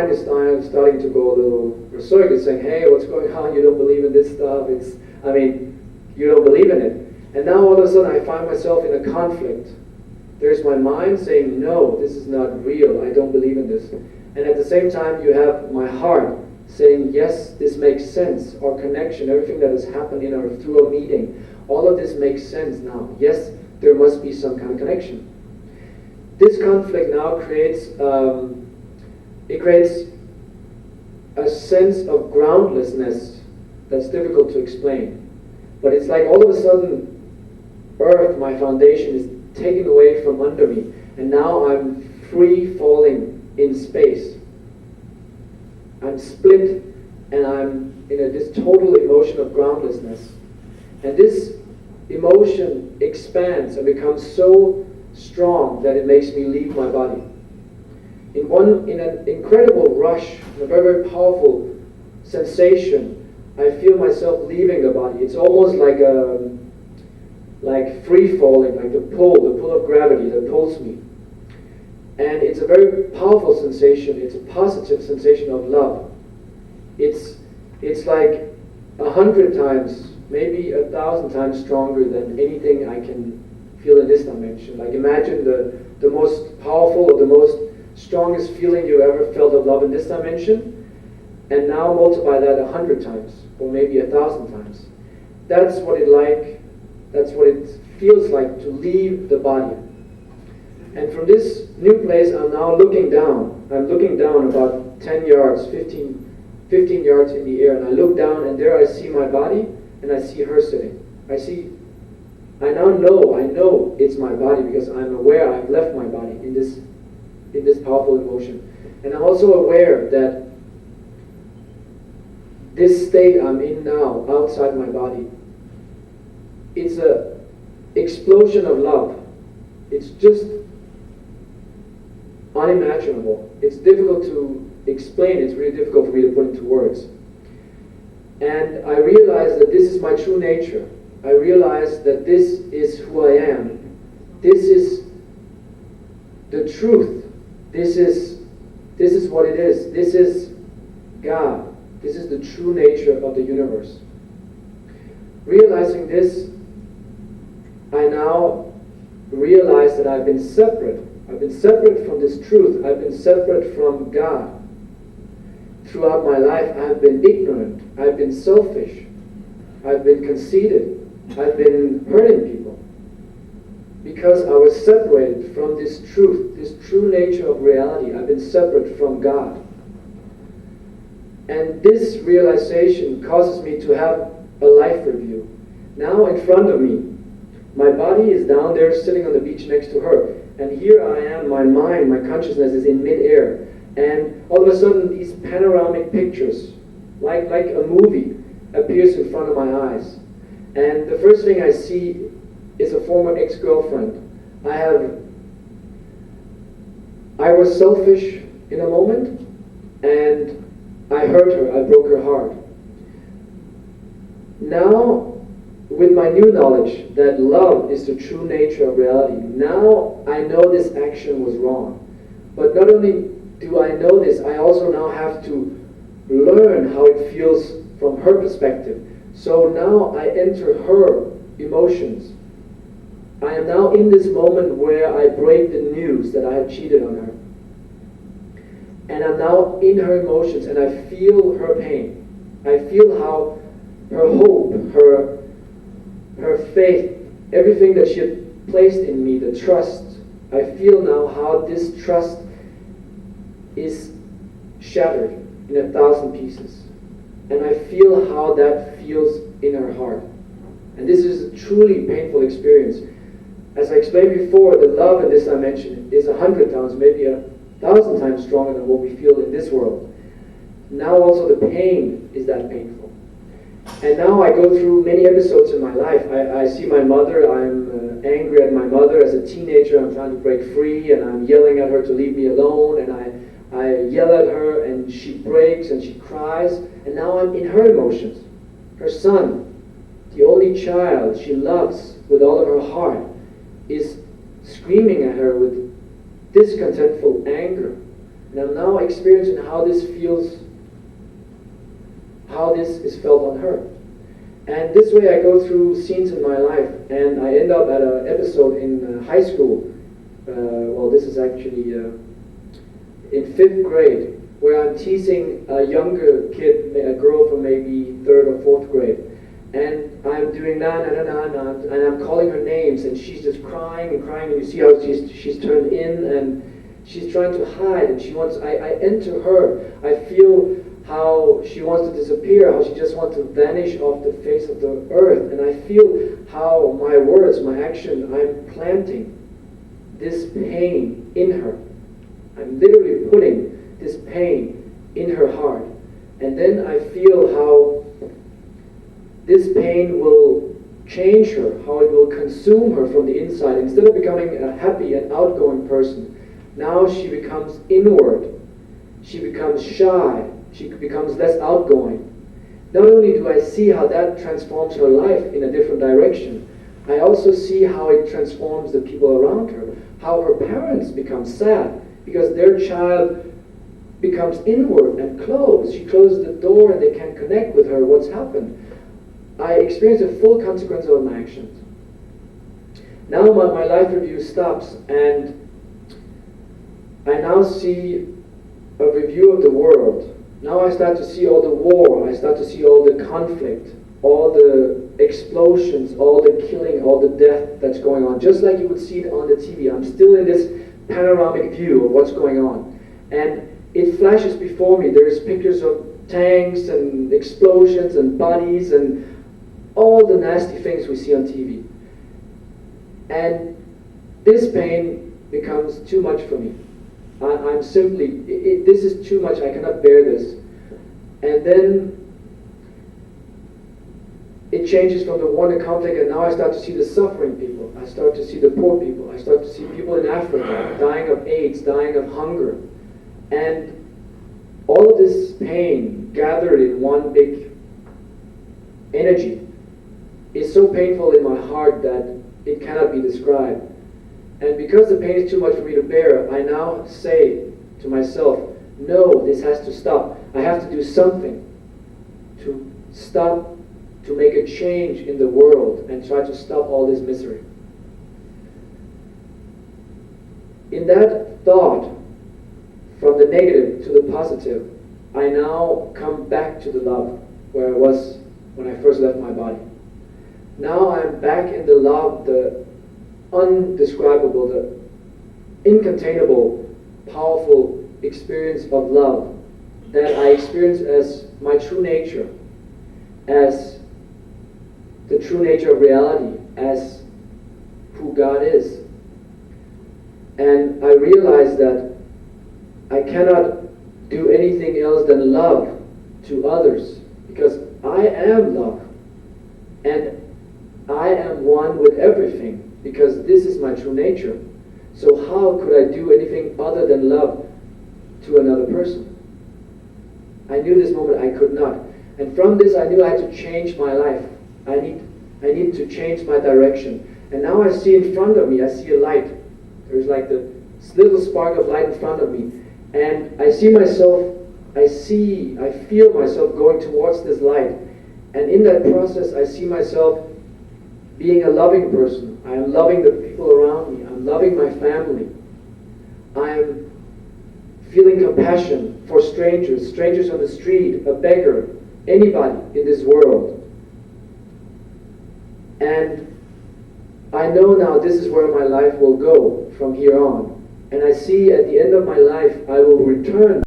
mind is starting to go a little berserk. It's saying, hey, what's going on? You don't believe in this stuff. You don't believe in it. And now all of a sudden I find myself in a conflict. There's my mind saying, no, this is not real. I don't believe in this. And at the same time, you have my heart saying, yes, this makes sense. Our connection, everything that has happened through a meeting, all of this makes sense now. Yes, there must be some kind of connection. This conflict now creates a sense of groundlessness that's difficult to explain. But it's like all of a sudden, earth, my foundation, is taken away from under me, and now I'm free falling in space. I'm split, and I'm in this total emotion of groundlessness. And this emotion expands and becomes so strong that it makes me leave my body. In an incredible rush, in a very, very powerful sensation, I feel myself leaving the body. It's almost like free falling, like the pull of gravity that pulls me. And it's a very powerful sensation. It's a positive sensation of love. It's like 100 times, maybe 1,000 times stronger than anything I can feel in this dimension. Like imagine the most powerful or the most strongest feeling you ever felt of love in this dimension, and now multiply that 100 times, or maybe 1,000 times. That's what it feels like to leave the body. And from this new place, I'm now looking down. I'm looking down about 10 yards, 15 yards in the air, and I look down, and there I see my body, and I see her sitting. I know it's my body, because I'm aware I've left my body in this powerful emotion. And I'm also aware that this state I'm in now, outside my body, it's an explosion of love. It's just unimaginable. It's difficult to explain. It's really difficult for me to put into words. And I realize that this is my true nature. I realize that this is who I am. This is the truth. This is what it is. This is God. This is the true nature of the universe. Realizing this, I now realize that I've been separate. I've been separate from this truth. I've been separate from God. Throughout my life, I've been ignorant. I've been selfish. I've been conceited. I've been hurting people. Because I was separated from this truth, this true nature of reality. I've been separate from God. And this realization causes me to have a life review. Now in front of me, my body is down there sitting on the beach next to her. And here I am, my mind, my consciousness is in midair. And all of a sudden these panoramic pictures, like a movie, appears in front of my eyes. And the first thing I see is a former ex-girlfriend. I was selfish in a moment, and I hurt her, I broke her heart. Now, with my new knowledge that love is the true nature of reality, now I know this action was wrong. But not only do I know this, I also now have to learn how it feels from her perspective. So now I enter her emotions. I am now in this moment where I break the news that I have cheated on her. And I'm now in her emotions, and I feel her pain. I feel how her hope, her faith, everything that she had placed in me, the trust, I feel now how this trust is shattered in 1,000 pieces. And I feel how that feels in her heart. And this is a truly painful experience. As I explained before, the love in this dimension is 100 times, maybe 1,000 times stronger than what we feel in this world. Now also the pain is that painful. And now I go through many episodes in my life. I see my mother, I'm angry at my mother. As a teenager, I'm trying to break free, and I'm yelling at her to leave me alone, and I yell at her, and she breaks, and she cries, and now I'm in her emotions. Her son, the only child she loves with all of her heart, is screaming at her with discontentful anger. And I'm now experiencing how this feels, how this is felt on her. And this way I go through scenes in my life, and I end up at an episode in high school. Well, this is actually in 5th grade, where I'm teasing a younger kid, a girl from maybe 3rd or 4th grade. And I'm doing na na na na na, and I'm calling her names, and she's just crying and crying, and you see how she's turned in, and she's trying to hide, and she wants, I enter her, I feel how she wants to disappear, how she just wants to vanish off the face of the earth, and I feel how my words, my action, I'm planting this pain in her. I'm literally putting this pain in her heart. And then I feel how this pain will change her, how it will consume her from the inside. Instead of becoming a happy and outgoing person, now she becomes inward. She becomes shy. She becomes less outgoing. Not only do I see how that transforms her life in a different direction, I also see how it transforms the people around her, how her parents become sad because their child becomes inward and closed. She closes the door and they can't connect with her. What's happened? I experience the full consequence of my actions. Now my life review stops, and I now see a review of the world. Now I start to see all the war, I start to see all the conflict, all the explosions, all the killing, all the death that's going on, just like you would see it on the TV. I'm still in this panoramic view of what's going on. And it flashes before me. There's pictures of tanks and explosions and bodies and all the nasty things we see on TV. And this pain becomes too much for me. I'm simply, this is too much, I cannot bear this. And then it changes from the war and conflict, and now I start to see the suffering people. I start to see the poor people. I start to see people in Africa dying of AIDS, dying of hunger. And all of this pain gathered in one big energy is so painful in my heart that it cannot be described. And because the pain is too much for me to bear, I now say to myself, no, this has to stop. I have to do something to stop, to make a change in the world and try to stop all this misery. In that thought, from the negative to the positive, I now come back to the love where I was when I first left my body. Now I'm back in the love, the undescribable, the incontainable, powerful experience of love that I experience as my true nature, as the true nature of reality, as who God is. And I realize that I cannot do anything else than love to others, because I am love, and I am one with everything, because this is my true nature. So how could I do anything other than love to another person? I knew this moment I could not. And from this I knew I had to change my life. I need to change my direction. And now I see in front of me, I see a light. There's like the little spark of light in front of me. And I see myself, I feel myself going towards this light. And in that process I see myself being a loving person. I am loving the people around me. I'm loving my family. I'm feeling compassion for strangers, strangers on the street, a beggar, anybody in this world. And I know now this is where my life will go from here on. And I see at the end of my life, I will return